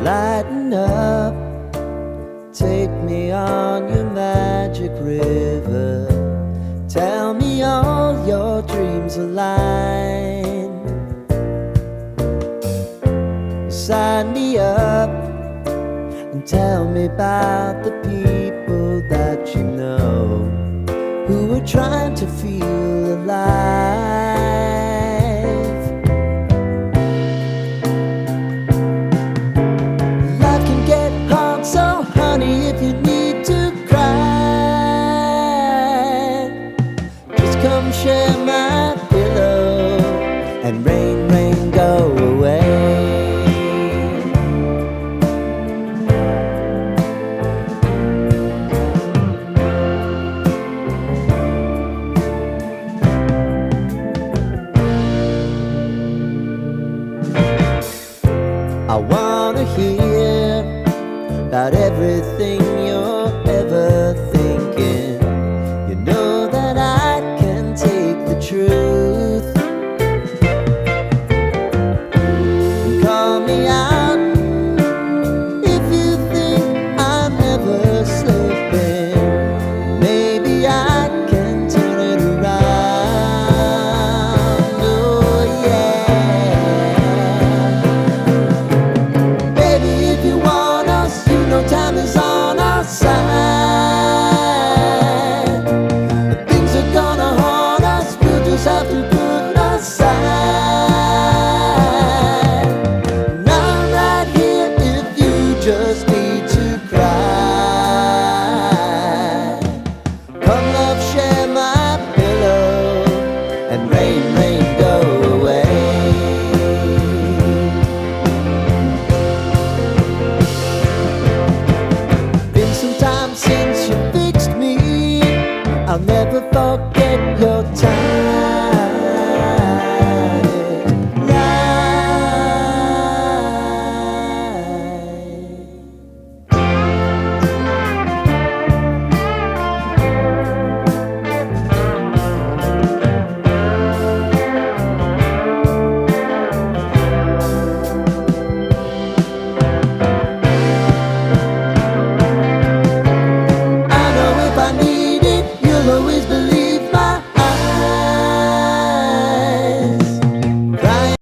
Lighten up, take me on your magic river. Tell me all your dreams align. Sign me up and tell me about the people that you know who are trying to feel alive. Life can get hard, so honey, if you need to cry, just come share my pillow and rain, rain, go away. I wanna hear about everything you